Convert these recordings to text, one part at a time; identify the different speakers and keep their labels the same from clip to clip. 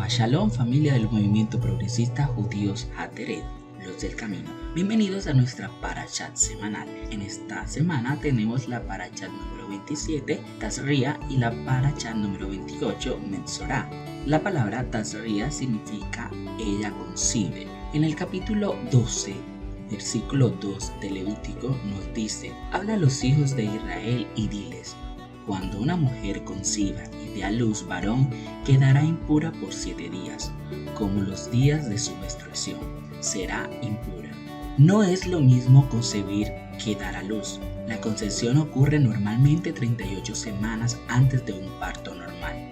Speaker 1: Shabbat Shalom, familia del movimiento progresista Judíos Hateret, los del camino. Bienvenidos a nuestra Parashat semanal. En esta semana tenemos la Parashat número 27, Tazria, y la Parashat número 28, Metzorah. La palabra Tazria significa ella concibe. En el capítulo 12, versículo 2 de Levítico nos dice: habla a los hijos de Israel y diles: cuando una mujer conciba y dé a luz varón, quedará impura por 7 días, como los días de su menstruación, será impura. No es lo mismo concebir que dar a luz. La concepción ocurre normalmente 38 semanas antes de un parto normal.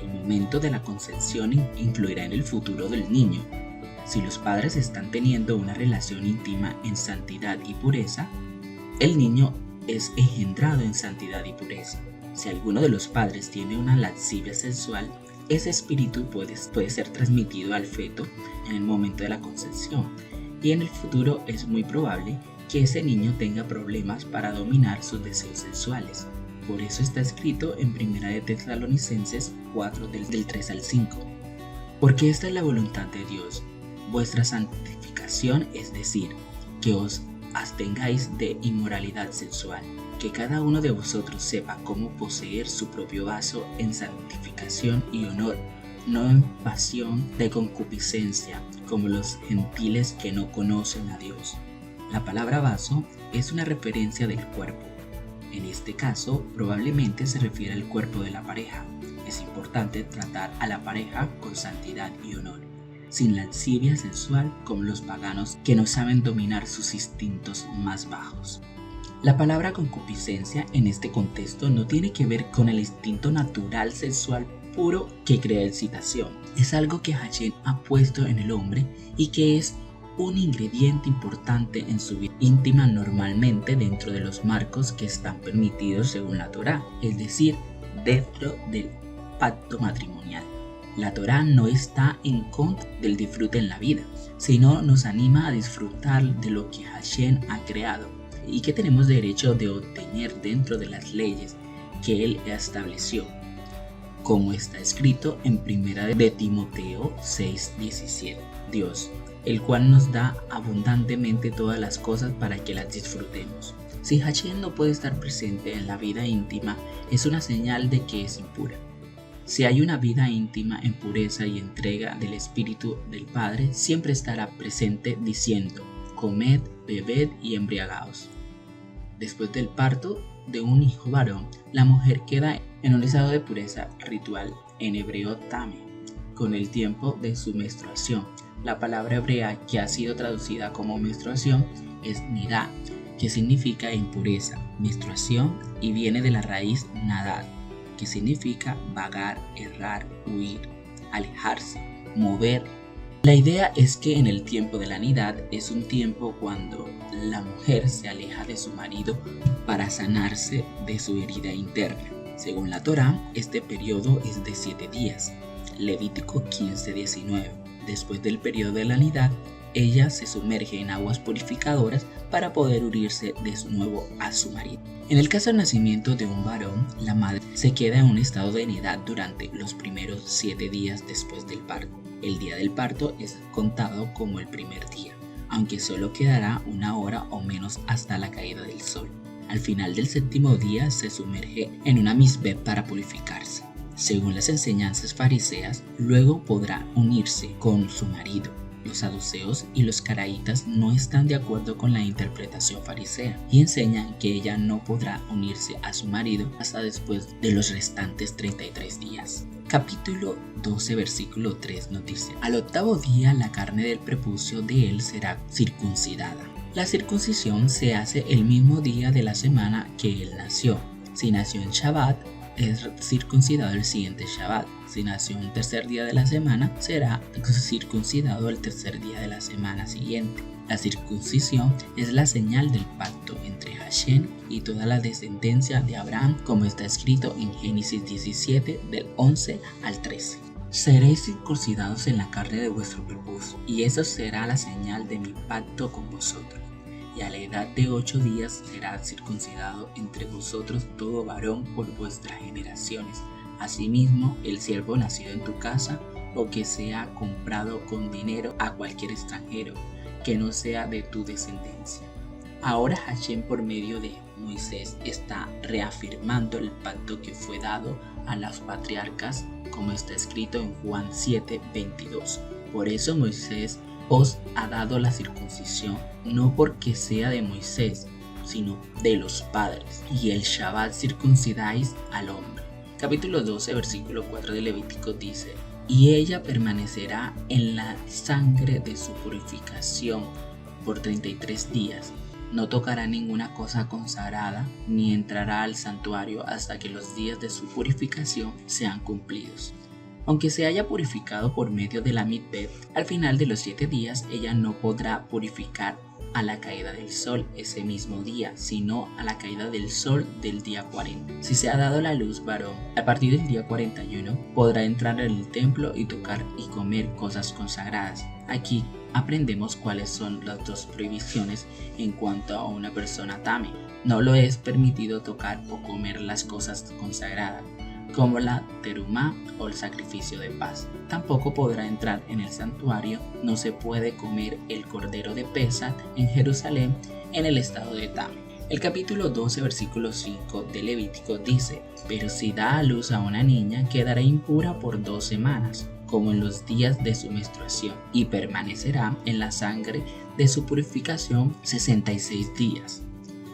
Speaker 1: El momento de la concepción influirá en el futuro del niño. Si los padres están teniendo una relación íntima en santidad y pureza, el niño es engendrado en santidad y pureza. Si alguno de los padres tiene una lascivia sexual, ese espíritu puede ser transmitido al feto en el momento de la concepción, y en el futuro es muy probable que ese niño tenga problemas para dominar sus deseos sexuales. Por eso está escrito en 1 de Tesalonicenses 4 del 3 al 5. Porque esta es la voluntad de Dios, vuestra santificación, es decir, que os abstengáis de inmoralidad sexual, que cada uno de vosotros sepa cómo poseer su propio vaso en santificación y honor, no en pasión de concupiscencia, como los gentiles que no conocen a Dios. La palabra vaso es una referencia del cuerpo. En este caso, probablemente se refiere al cuerpo de la pareja. Es importante tratar a la pareja con santidad y honor, sin lascivia sexual como los paganos que no saben dominar sus instintos más bajos. La palabra concupiscencia en este contexto no tiene que ver con el instinto natural sexual puro que crea excitación. Es algo que Hashem ha puesto en el hombre y que es un ingrediente importante en su vida íntima, normalmente dentro de los marcos que están permitidos según la Torá, es decir, dentro del pacto matrimonial. La Torá no está en contra del disfrute en la vida, sino nos anima a disfrutar de lo que Hashem ha creado y que tenemos derecho de obtener dentro de las leyes que Él estableció, como está escrito en 1 de Timoteo 6:17. Dios, el cual nos da abundantemente todas las cosas para que las disfrutemos. Si Hashem no puede estar presente en la vida íntima, es una señal de que es impura. Si hay una vida íntima en pureza y entrega del Espíritu del Padre, siempre estará presente diciendo: comed, bebed y embriagaos. Después del parto de un hijo varón, la mujer queda en un estado de pureza ritual, en hebreo tame, con el tiempo de su menstruación. La palabra hebrea que ha sido traducida como menstruación es nidá, que significa impureza, menstruación, y viene de la raíz nadar, que significa vagar, errar, huir, alejarse, mover. La idea es que en el tiempo de la nidad es un tiempo cuando la mujer se aleja de su marido para sanarse de su herida interna. Según la Torá, este periodo es de 7 días. Levítico 15:19. Después del periodo de la nidad, ella se sumerge en aguas purificadoras para poder unirse de nuevo a su marido. En el caso del nacimiento de un varón, la madre se queda en un estado de nidad durante los primeros 7 días después del parto. El día del parto es contado como el primer día, aunque solo quedará 1 hora o menos hasta la caída del sol. Al final del 7º día se sumerge en una misbeh para purificarse. Según las enseñanzas fariseas, luego podrá unirse con su marido. Los saduceos y los caraítas no están de acuerdo con la interpretación farisea y enseñan que ella no podrá unirse a su marido hasta después de los restantes 33 días. Capítulo 12, versículo 3 nos dice: al 8º día la carne del prepucio de él será circuncidada. La circuncisión se hace el mismo día de la semana que él nació. Si nació en Shabbat, es circuncidado el siguiente Shabbat. Si nació un tercer día de la semana, será circuncidado el tercer día de la semana siguiente. La circuncisión es la señal del pacto entre Hashem y toda la descendencia de Abraham, como está escrito en Génesis 17 del 11 al 13. Seréis circuncidados en la carne de vuestro prepucio, y eso será la señal de mi pacto con vosotros. Y a la edad de 8 días será circuncidado entre vosotros todo varón por vuestras generaciones. Asimismo, el siervo nacido en tu casa o que sea comprado con dinero a cualquier extranjero que no sea de tu descendencia. Ahora Hashem por medio de Moisés está reafirmando el pacto que fue dado a los patriarcas, como está escrito en Juan 7:22. Por eso Moisés os ha dado la circuncisión, no porque sea de Moisés, sino de los padres, y el Shabbat circuncidáis al hombre. Capítulo 12, versículo 4 de Levítico dice: y ella permanecerá en la sangre de su purificación por 33 días. No tocará ninguna cosa consagrada, ni entrará al santuario hasta que los días de su purificación sean cumplidos. Aunque se haya purificado por medio de la mikveh, al final de los 7 días ella no podrá purificar a la caída del sol ese mismo día, sino a la caída del sol del día 40. Si se ha dado la luz varón, a partir del día 41 podrá entrar en el templo y tocar y comer cosas consagradas. Aquí aprendemos cuáles son las dos prohibiciones en cuanto a una persona tame. No le es permitido tocar o comer las cosas consagradas, como la terumá o el sacrificio de paz. Tampoco podrá entrar en el santuario, no se puede comer el cordero de Pesach en Jerusalén, en el estado de Tam. El capítulo 12, versículo 5 de Levítico dice: pero si da a luz a una niña, quedará impura por 2 semanas, como en los días de su menstruación, y permanecerá en la sangre de su purificación 66 días.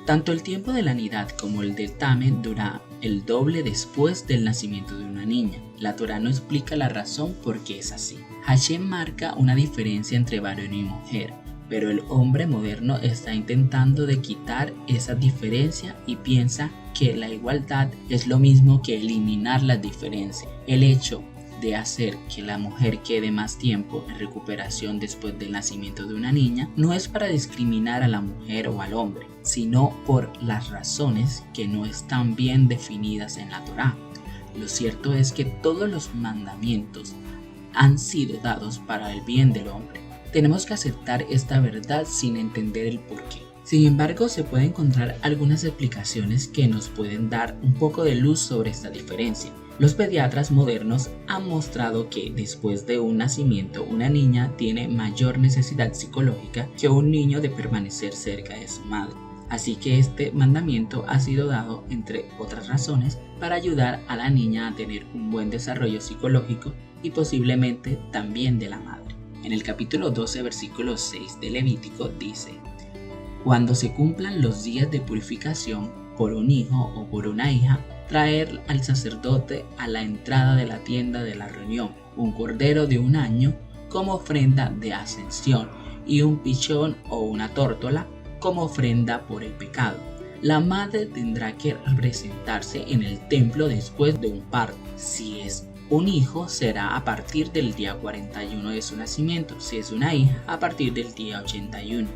Speaker 1: Tanto el tiempo de la nidad como el del Tame dura el doble después del nacimiento de una niña. La Torá no explica la razón por qué es así. Hashem marca una diferencia entre varón y mujer, pero el hombre moderno está intentando de quitar esa diferencia y piensa que la igualdad es lo mismo que eliminar las diferencias. El hecho de hacer que la mujer quede más tiempo en recuperación después del nacimiento de una niña no es para discriminar a la mujer o al hombre, sino por las razones que no están bien definidas en la Torá. Lo cierto es que todos los mandamientos han sido dados para el bien del hombre. Tenemos que aceptar esta verdad sin entender el porqué. Sin embargo, se pueden encontrar algunas explicaciones que nos pueden dar un poco de luz sobre esta diferencia. Los pediatras modernos han mostrado que después de un nacimiento una niña tiene mayor necesidad psicológica que un niño de permanecer cerca de su madre. Así que este mandamiento ha sido dado, entre otras razones, para ayudar a la niña a tener un buen desarrollo psicológico y posiblemente también de la madre. En el capítulo 12, versículo 6 de Levítico dice: cuando se cumplan los días de purificación por un hijo o por una hija, traer al sacerdote a la entrada de la tienda de la reunión un cordero de 1 año como ofrenda de ascensión y un pichón o una tórtola como ofrenda por el pecado. La madre tendrá que presentarse en el templo después de un parto. Si es un hijo, será a partir del día 41 de su nacimiento. Si es una hija, a partir del día 81.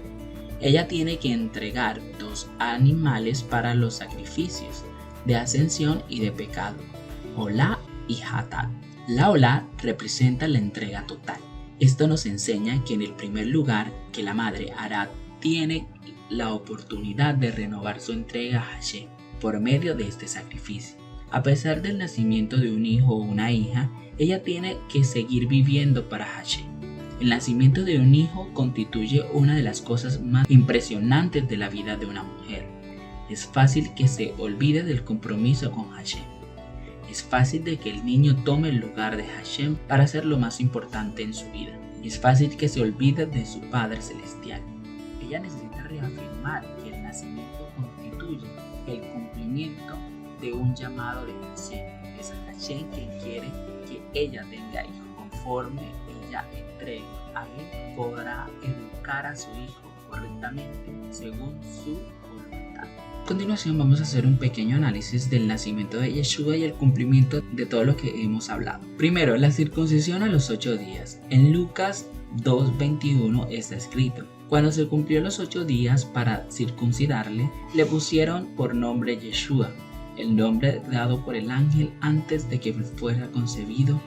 Speaker 1: Ella tiene que entregar 2 animales para los sacrificios de ascensión y de pecado, Olá y Hatat. La Olá representa la entrega total. Esto nos enseña que en el primer lugar que la madre hará tiene la oportunidad de renovar su entrega a Hashem por medio de este sacrificio. A pesar del nacimiento de un hijo o una hija, ella tiene que seguir viviendo para Hashem. El nacimiento de un hijo constituye una de las cosas más impresionantes de la vida de una mujer. Es fácil que se olvide del compromiso con Hashem. Es fácil de que el niño tome el lugar de Hashem para ser lo más importante en su vida. Es fácil que se olvide de su Padre Celestial. Ella necesita reafirmar que el nacimiento constituye el cumplimiento de un llamado de Hashem. Es Hashem quien quiere que ella tenga hijos. Conforme ella entregue a él, podrá educar a su hijo correctamente según su voluntad. A continuación vamos a hacer un pequeño análisis del nacimiento de Yeshua y el cumplimiento de todo lo que hemos hablado. Primero, la circuncisión a los 8 días. En Lucas 2:21 está escrito: cuando se cumplió los 8 días para circuncidarle, le pusieron por nombre Yeshua, el nombre dado por el ángel antes de que fuera concebido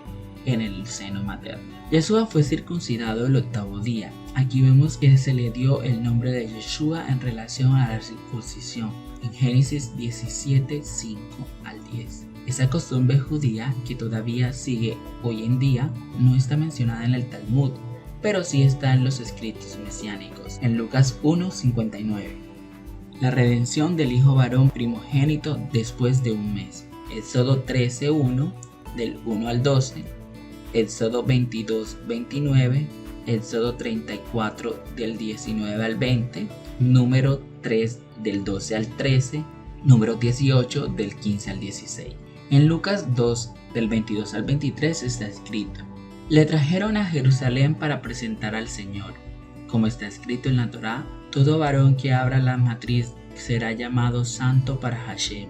Speaker 1: en el seno materno. Yeshua fue circuncidado el 8º día. Aquí vemos que se le dio el nombre de Yeshua en relación a la circuncisión. en Génesis 17, 5 al 10. Esa costumbre judía, que todavía sigue hoy en día, no está mencionada en el Talmud, pero sí está en los escritos mesiánicos, en Lucas 1:59. La redención del hijo varón primogénito después de un mes. Éxodo 13:1, del 1 al 12, Éxodo 22:29, Éxodo 34 del 19 al 20, número 3 del 12 al 13, número 18 del 15 al 16. En Lucas 2 del 22 al 23 está escrito: le trajeron a Jerusalén para presentar al Señor. Como está escrito en la Torá, todo varón que abra la matriz será llamado santo para Hashem.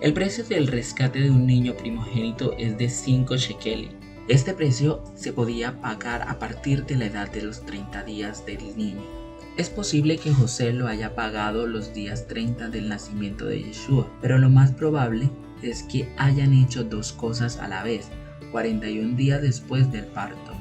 Speaker 1: El precio del rescate de un niño primogénito es de 5 shekeles. Este precio se podía pagar a partir de la edad de los 30 días del niño. Es posible que José lo haya pagado los días 30 del nacimiento de Yeshua, pero lo más probable es que hayan hecho dos cosas a la vez, 41 días después del parto: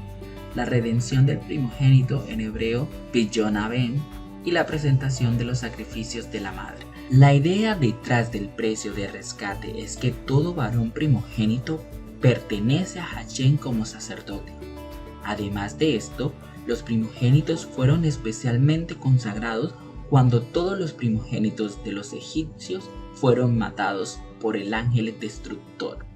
Speaker 1: la redención del primogénito, en hebreo Pidyon Aben, y la presentación de los sacrificios de la madre. La idea detrás del precio de rescate es que todo varón primogénito pertenece a Hashem como sacerdote. Además de esto, los primogénitos fueron especialmente consagrados cuando todos los primogénitos de los egipcios fueron matados por el ángel destructor.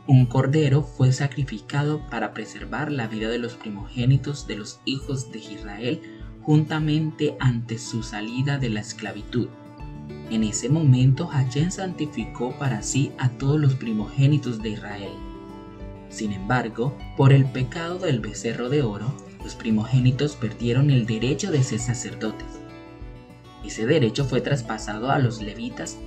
Speaker 1: Un cordero fue sacrificado para preservar la vida de los primogénitos de los hijos de Israel juntamente ante su salida de la esclavitud. En ese momento Hashem santificó para sí a todos los primogénitos de Israel. Sin embargo, por el pecado del becerro de oro, los primogénitos perdieron el derecho de ser sacerdotes. Ese derecho fue traspasado a los levitas.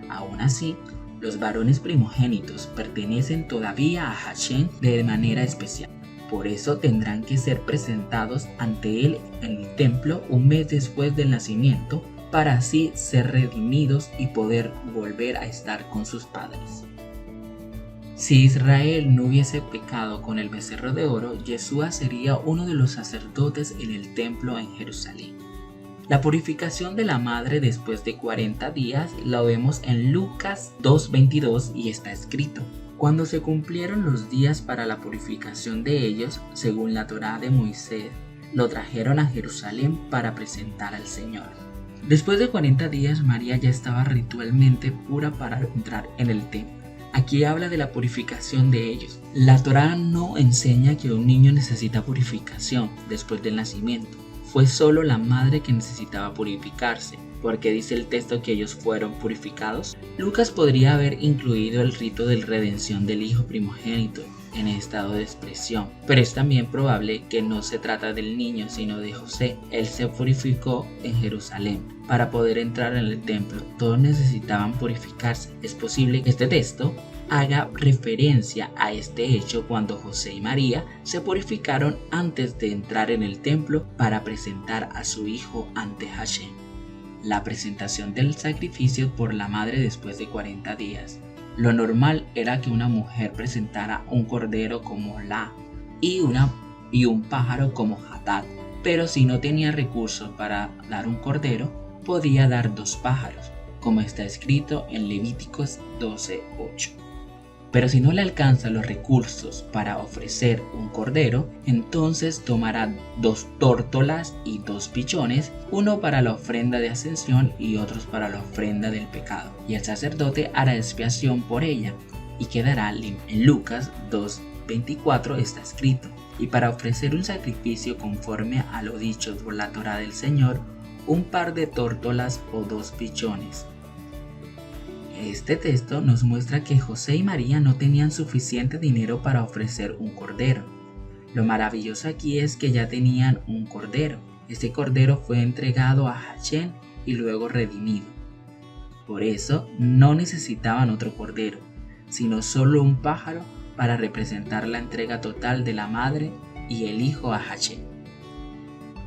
Speaker 1: Aún así, los varones primogénitos pertenecen todavía a Hashem de manera especial. Por eso tendrán que ser presentados ante él en el templo un mes después del nacimiento, para así ser redimidos y poder volver a estar con sus padres. Si Israel no hubiese pecado con el becerro de oro, Yeshua sería uno de los sacerdotes en el templo en Jerusalén. La purificación de la madre después de 40 días la vemos en Lucas 2:22 y está escrito: cuando se cumplieron los días para la purificación de ellos, según la Torá de Moisés, lo trajeron a Jerusalén para presentar al Señor. Después de 40 días, María ya estaba ritualmente pura para entrar en el templo. Aquí habla de la purificación de ellos. La Torá no enseña que un niño necesita purificación después del nacimiento. Fue solo la madre que necesitaba purificarse. ¿Por qué dice el texto que ellos fueron purificados? Lucas podría haber incluido el rito de redención del hijo primogénito en estado de expresión, pero es también probable que no se trata del niño sino de José. Él se purificó en Jerusalén para poder entrar en el templo. Todos necesitaban purificarse. Es posible que este texto haga referencia a este hecho cuando José y María se purificaron antes de entrar en el templo para presentar a su hijo ante Hashem. La presentación del sacrificio por la madre después de 40 días. Lo normal era que una mujer presentara un cordero como la y un pájaro como Hatat, pero si no tenía recursos para dar un cordero, podía dar 2 pájaros, como está escrito en Levíticos 12:8. Pero si no le alcanzan los recursos para ofrecer un cordero, entonces tomará 2 tórtolas y 2 pichones, uno para la ofrenda de ascensión y otros para la ofrenda del pecado. Y el sacerdote hará expiación por ella y quedará limpio. En Lucas 2:24 está escrito: y para ofrecer un sacrificio conforme a lo dicho por la Torá del Señor, un par de tórtolas o 2 pichones. Este texto nos muestra que José y María no tenían suficiente dinero para ofrecer un cordero. Lo maravilloso aquí es que ya tenían un cordero. Este cordero fue entregado a Hashem y luego redimido. Por eso no necesitaban otro cordero, sino solo un pájaro para representar la entrega total de la madre y el hijo a Hashem.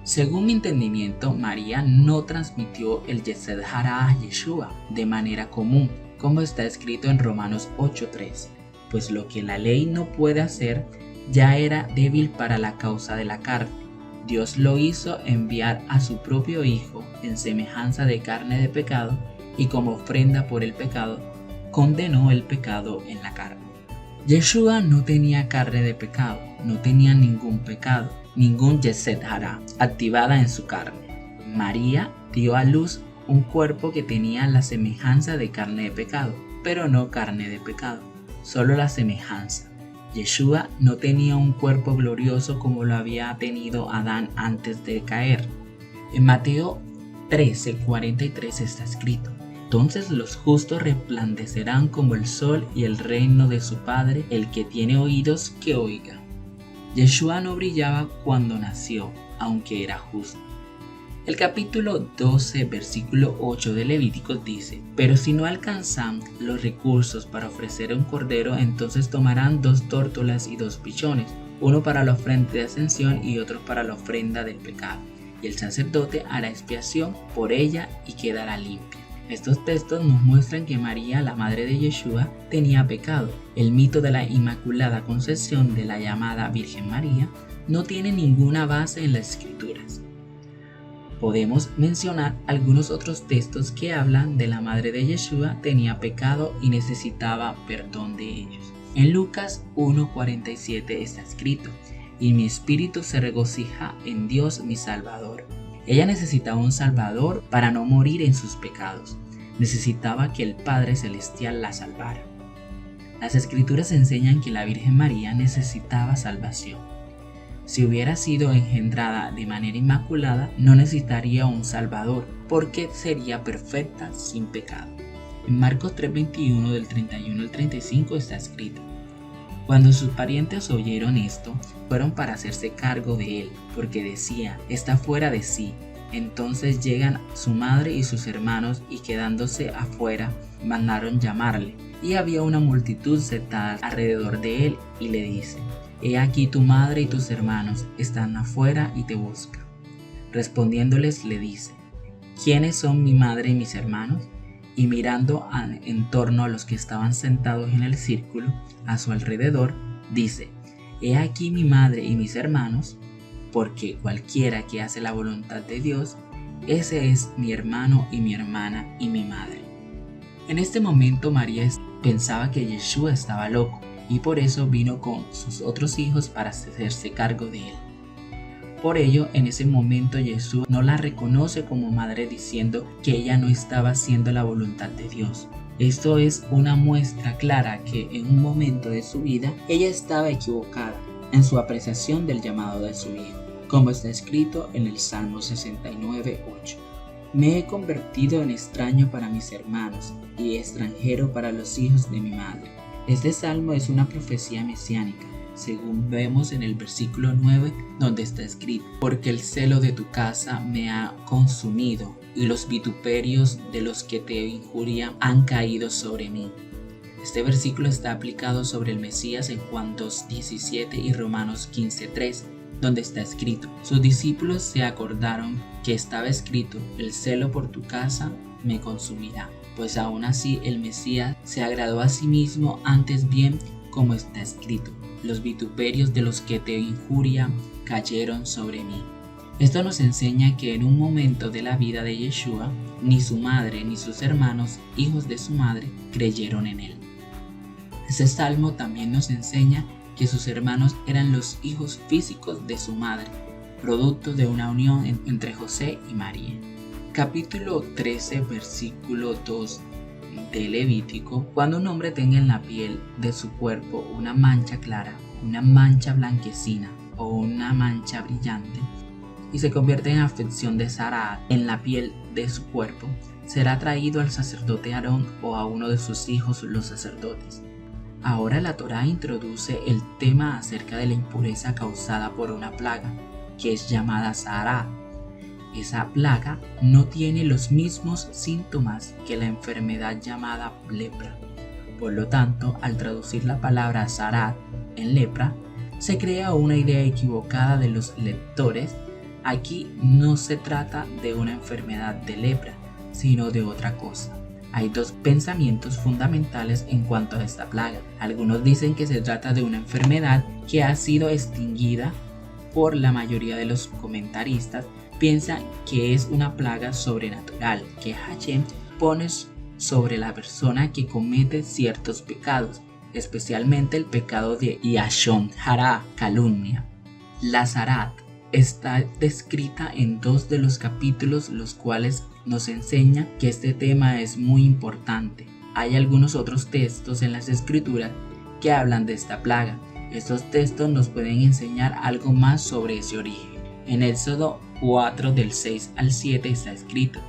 Speaker 1: Según mi entendimiento, María no transmitió el Yesed Hara a Yeshua de manera común, como está escrito en Romanos 8:3, pues lo que la ley no puede hacer ya era débil para la causa de la carne, Dios lo hizo enviar a su propio Hijo en semejanza de carne de pecado, y como ofrenda por el pecado, condenó el pecado en la carne. Yeshua no tenía carne de pecado, no tenía ningún pecado, ningún Yetzer Hará activada en su carne. María dio a luz un cuerpo que tenía la semejanza de carne de pecado, pero no carne de pecado, solo la semejanza. Yeshua no tenía un cuerpo glorioso como lo había tenido Adán antes de caer. En Mateo 13:43 está escrito: entonces los justos resplandecerán como el sol y el reino de su Padre. El que tiene oídos, que oiga. Yeshua no brillaba cuando nació, aunque era justo. El capítulo 12, versículo 8 de Levítico dice: pero si no alcanzan los recursos para ofrecer un cordero, entonces tomarán 2 tórtolas y 2 pichones, uno para la ofrenda de ascensión y otro para la ofrenda del pecado. Y el sacerdote hará expiación por ella y quedará limpia. Estos textos nos muestran que María, la madre de Yeshua, tenía pecado. El mito de la Inmaculada Concepción de la llamada Virgen María no tiene ninguna base en las Escrituras. Podemos mencionar algunos otros textos que hablan de la madre de Yeshua tenía pecado y necesitaba perdón de ellos. En Lucas 1:47 está escrito: y mi espíritu se regocija en Dios mi Salvador. Ella necesitaba un Salvador para no morir en sus pecados. Necesitaba que el Padre Celestial la salvara. Las Escrituras enseñan que la Virgen María necesitaba salvación. Si hubiera sido engendrada de manera inmaculada, no necesitaría un Salvador, porque sería perfecta sin pecado. En Marcos 3:21 del 31 al 35 está escrito: cuando sus parientes oyeron esto, fueron para hacerse cargo de él, porque decía: está fuera de sí. Entonces llegan su madre y sus hermanos, y quedándose afuera, mandaron llamarle. Y había una multitud sentada alrededor de él, y le dice: he aquí tu madre y tus hermanos están afuera y te buscan. Respondiéndoles le dice: ¿quiénes son mi madre y mis hermanos? Y mirando en torno a los que estaban sentados en el círculo a su alrededor, dice: he aquí mi madre y mis hermanos, porque cualquiera que hace la voluntad de Dios, ese es mi hermano y mi hermana y mi madre. En este momento María pensaba que Yeshua estaba loco, y por eso vino con sus otros hijos para hacerse cargo de él. Por ello, en ese momento Yeshua no la reconoce como madre, diciendo que ella no estaba haciendo la voluntad de Dios. Esto es una muestra clara que en un momento de su vida ella estaba equivocada en su apreciación del llamado de su hijo, como está escrito en el Salmo 69:8. Me he convertido en extraño para mis hermanos y extranjero para los hijos de mi madre. Este salmo es una profecía mesiánica, según vemos en el versículo 9, donde está escrito: porque el celo de tu casa me ha consumido, y los vituperios de los que te injurian han caído sobre mí. Este versículo está aplicado sobre el Mesías en Juan 2:17 y Romanos 15:3, donde está escrito: sus discípulos se acordaron que estaba escrito: el celo por tu casa me consumirá. Pues aún así el Mesías se agradó a sí mismo, antes bien, como está escrito: los vituperios de los que te injurian cayeron sobre mí. Esto nos enseña que en un momento de la vida de Yeshua, ni su madre ni sus hermanos, hijos de su madre, creyeron en él. Este salmo también nos enseña que sus hermanos eran los hijos físicos de su madre, producto de una unión entre José y María. Capítulo 13, versículo 2 de Levítico: cuando un hombre tenga en la piel de su cuerpo una mancha clara, una mancha blanquecina o una mancha brillante, y se convierte en afección de Saraat en la piel de su cuerpo, será traído al sacerdote Aarón o a uno de sus hijos los sacerdotes. Ahora la Torá introduce el tema acerca de la impureza causada por una plaga, que es llamada Saraat. Esa plaga no tiene los mismos síntomas que la enfermedad llamada lepra. Por lo tanto, al traducir la palabra Saraat en lepra, se crea una idea equivocada de los lectores. Aquí no se trata de una enfermedad de lepra, sino de otra cosa. Hay dos pensamientos fundamentales en cuanto a esta plaga. Algunos dicen que se trata de una enfermedad que ha sido extinguida por la mayoría de los comentaristas, piensan que es una plaga sobrenatural que Hashem pone sobre la persona que comete ciertos pecados, especialmente el pecado de Yashon Hara, calumnia. La Zarat está descrita en 2 de los capítulos, los cuales nos enseñan que este tema es muy importante. Hay algunos otros textos en las escrituras que hablan de esta plaga. Estos textos nos pueden enseñar algo más sobre ese origen. En Éxodo 4 del 6 al 7 está escrito: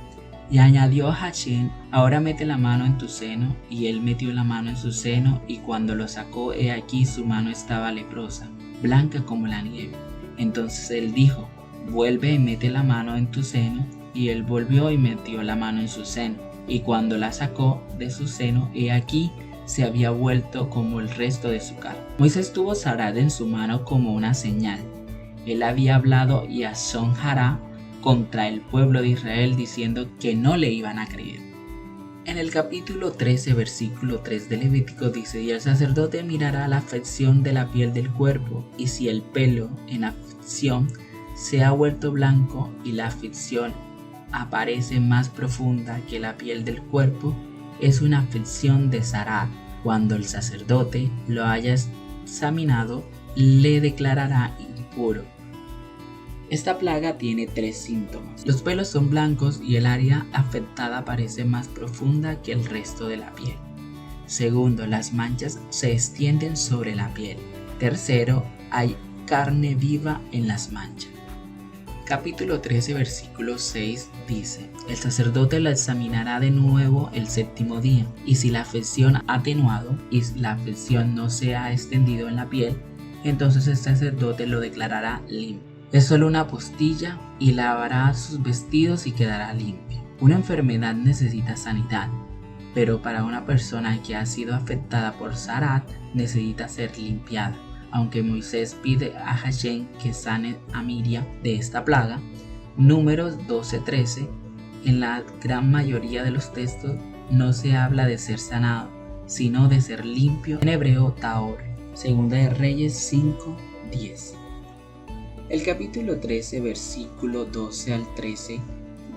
Speaker 1: y añadió Hashem, ahora mete la mano en tu seno. Y él metió la mano en su seno, y cuando lo sacó, he aquí su mano estaba leprosa, blanca como la nieve. Entonces él dijo: vuelve y mete la mano en tu seno. Y él volvió y metió la mano en su seno, y cuando la sacó de su seno, he aquí se había vuelto como el resto de su carne. Moisés tuvo Zarat en su mano como una señal. Él había hablado Yashon Hara contra el pueblo de Israel, diciendo que no le iban a creer. En el capítulo 13, versículo 3 de Levítico dice: y el sacerdote mirará la afección de la piel del cuerpo, y si el pelo en afección se ha vuelto blanco y la afección aparece más profunda que la piel del cuerpo, es una afección de Zarat. Cuando el sacerdote lo haya examinado, le declarará impuro. Esta plaga tiene 3 síntomas. Los pelos son blancos y el área afectada parece más profunda que el resto de la piel. Segundo, las manchas se extienden sobre la piel. Tercero, hay carne viva en las manchas. Capítulo 13, versículo 6 dice: el sacerdote la examinará de nuevo el 7º día, y si la afección ha atenuado y la afección no se ha extendido en la piel, entonces el sacerdote lo declarará limpio. Es solo una postilla, y lavará sus vestidos y quedará limpio. Una enfermedad necesita sanidad, pero para una persona que ha sido afectada por Zarat necesita ser limpiada. Aunque Moisés pide a Hashem que sane a Miriam de esta plaga, Números 12:13, en la gran mayoría de los textos no se habla de ser sanado, sino de ser limpio, en hebreo Taor. Segunda de Reyes 5:10. El capítulo 13, versículo 12 al 13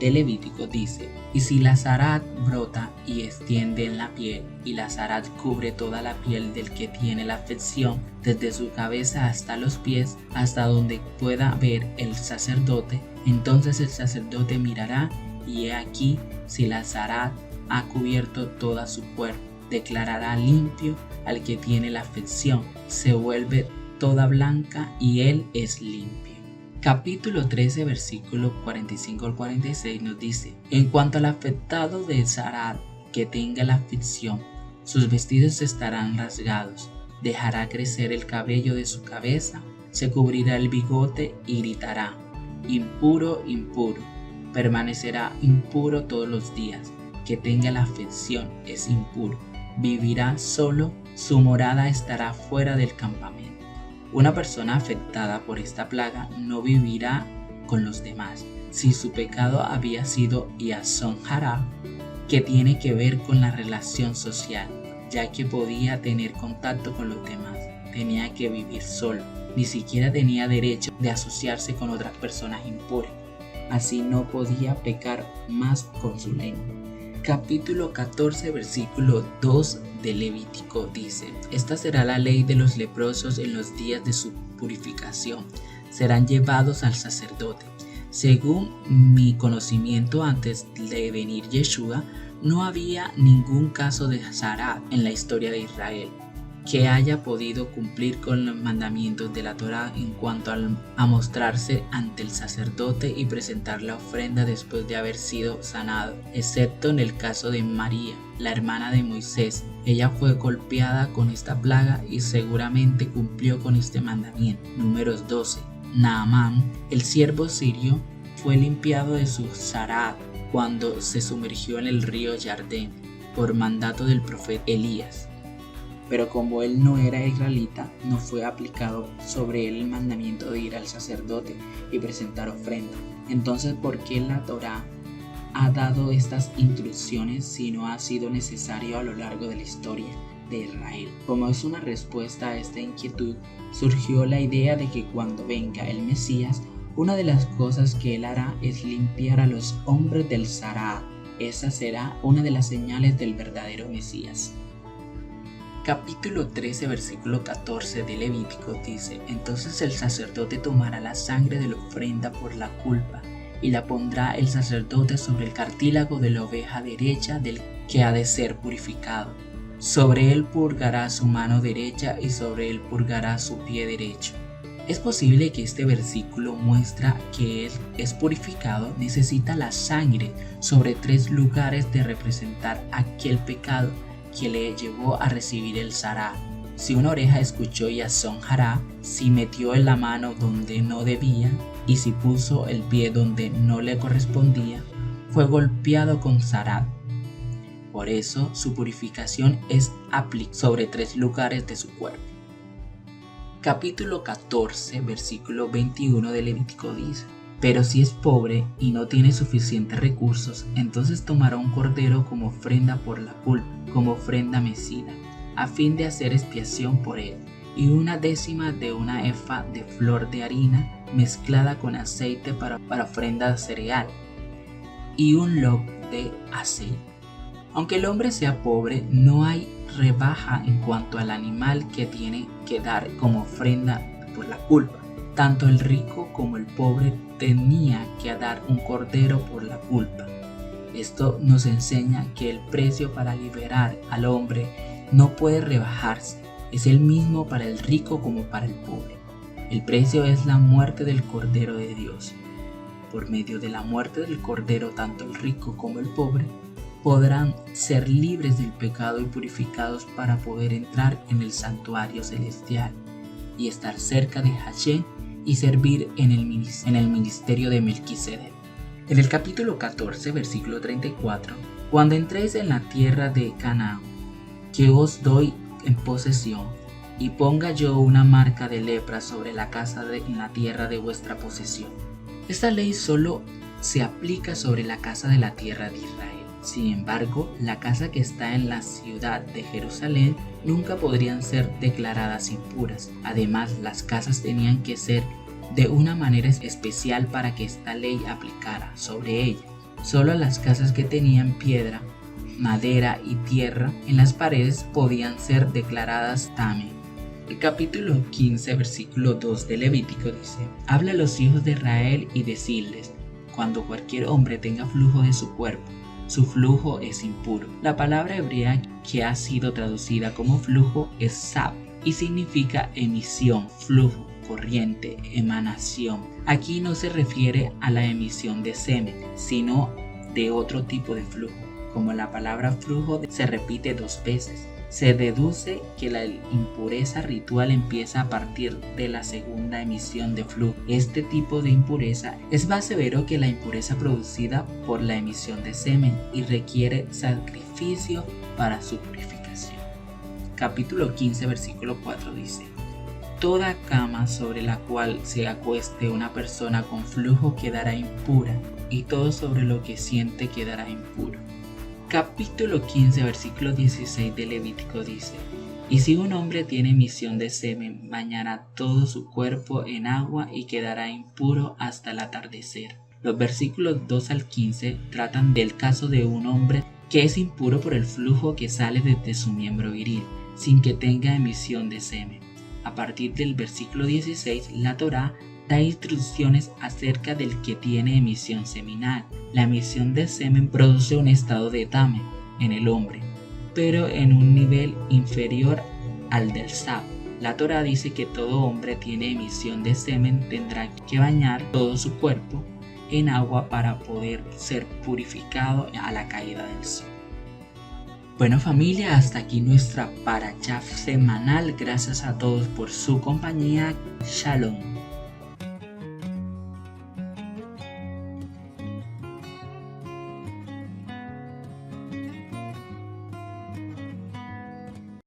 Speaker 1: de Levítico dice: y si la Zarat brota y extiende en la piel, y la Zarat cubre toda la piel del que tiene la afección, desde su cabeza hasta los pies, hasta donde pueda ver el sacerdote, entonces el sacerdote mirará, y he aquí, si la Zarat ha cubierto toda su cuerpo, declarará limpio al que tiene la afección, se vuelve toda blanca y él es limpio. Capítulo 13, versículo 45 al 46 nos dice: en cuanto al afectado de Zarat que tenga la aflicción, sus vestidos estarán rasgados, dejará crecer el cabello de su cabeza, se cubrirá el bigote y gritará: impuro, impuro, permanecerá impuro todos los días. Que tenga la afección es impuro, vivirá solo, su morada estará fuera del campamento. Una persona afectada por esta plaga no vivirá con los demás. Si su pecado había sido Yashon Hara, que tiene que ver con la relación social, ya que podía tener contacto con los demás, tenía que vivir solo, ni siquiera tenía derecho de asociarse con otras personas impuras, así no podía pecar más con su lengua. Capítulo 14, versículo 2 de Levítico dice: esta será la ley de los leprosos en los días de su purificación, serán llevados al sacerdote. Según mi conocimiento, antes de venir Yeshua, no había ningún caso de Zarat en la historia de Israel que haya podido cumplir con los mandamientos de la Torá en cuanto a mostrarse ante el sacerdote y presentar la ofrenda después de haber sido sanado, excepto en el caso de María, la hermana de Moisés. Ella fue golpeada con esta plaga y seguramente cumplió con este mandamiento. Números 12. Naamán, el siervo sirio, fue limpiado de su Zarat cuando se sumergió en el río Jardén por mandato del profeta Elías. Pero como él no era israelita, no fue aplicado sobre él el mandamiento de ir al sacerdote y presentar ofrenda. Entonces, ¿por qué la Torá ha dado estas instrucciones si no ha sido necesario a lo largo de la historia de Israel. Como es una respuesta a esta inquietud, surgió la idea de que cuando venga el Mesías, una de las cosas que él hará es limpiar a los hombres del Sará. Esa será una de las señales del verdadero Mesías. Capítulo 13, versículo 14 de Levítico dice: Entonces el sacerdote tomará la sangre de la ofrenda por la culpa y la pondrá el sacerdote sobre el cartílago de la oveja derecha del que ha de ser purificado. Sobre él purgará su mano derecha y sobre él purgará su pie derecho. Es posible que este versículo muestra que él es purificado, necesita la sangre sobre 3 lugares de representar aquel pecado que le llevó a recibir el Sará. Si una oreja escuchó Yasón Hará, si metió en la mano donde no debía y si puso el pie donde no le correspondía, fue golpeado con Sará. Por eso su purificación es aplicada sobre 3 lugares de su cuerpo. Capítulo 14, versículo 21 de Levítico dice: Pero si es pobre y no tiene suficientes recursos, entonces tomará un cordero como ofrenda por la culpa, como ofrenda mecida, a fin de hacer expiación por él, y 1/10 de una efa de flor de harina mezclada con aceite para ofrenda de cereal, y 1 lof de aceite. Aunque el hombre sea pobre, no hay rebaja en cuanto al animal que tiene que dar como ofrenda por la culpa. Tanto el rico como el pobre tenía que dar un cordero por la culpa. Esto nos enseña que el precio para liberar al hombre no puede rebajarse. Es el mismo para el rico como para el pobre. El precio es la muerte del Cordero de Dios. Por medio de la muerte del Cordero, tanto el rico como el pobre podrán ser libres del pecado y purificados para poder entrar en el santuario celestial y estar cerca de Hashem y servir en el ministerio de Melquisedec. En el capítulo 14, versículo 34, cuando entréis en la tierra de Canaán, que os doy en posesión, y ponga yo una marca de lepra sobre la casa en la tierra de vuestra posesión. Esta ley solo se aplica sobre la casa de la tierra de Israel. Sin embargo, la casa que está en la ciudad de Jerusalén nunca podrían ser declaradas impuras. Además, las casas tenían que ser de una manera especial para que esta ley aplicara sobre ella. Solo las casas que tenían piedra, madera y tierra en las paredes podían ser declaradas tamé. El capítulo 15, versículo 2 de Levítico dice: Habla a los hijos de Israel y decirles: Cuando cualquier hombre tenga flujo de su cuerpo, su flujo es impuro. La palabra hebrea que ha sido traducida como flujo es sab y significa emisión, flujo, corriente, emanación. Aquí no se refiere a la emisión de semen, sino de otro tipo de flujo. Como la palabra flujo se repite 2 veces, se deduce que la impureza ritual empieza a partir de la segunda emisión de flujo. Este tipo de impureza es más severo que la impureza producida por la emisión de semen y requiere sacrificio para su purificación. Capítulo 15, versículo 4 dice: Toda cama sobre la cual se acueste una persona con flujo quedará impura, y todo sobre lo que siente quedará impuro. Capítulo 15, versículo 16 de Levítico dice: Y si un hombre tiene emisión de semen, bañará todo su cuerpo en agua y quedará impuro hasta el atardecer. Los versículos 2 al 15 tratan del caso de un hombre que es impuro por el flujo que sale desde su miembro viril, sin que tenga emisión de semen. A partir del versículo 16, la Torá da instrucciones acerca del que tiene emisión seminal. La emisión de semen produce un estado de tame en el hombre, pero en un nivel inferior al del sab. La Torá dice que todo hombre tiene emisión de semen tendrá que bañar todo su cuerpo en agua para poder ser purificado a la caída del sol. Bueno familia, hasta aquí nuestra parashá semanal. Gracias a todos por su compañía. Shalom.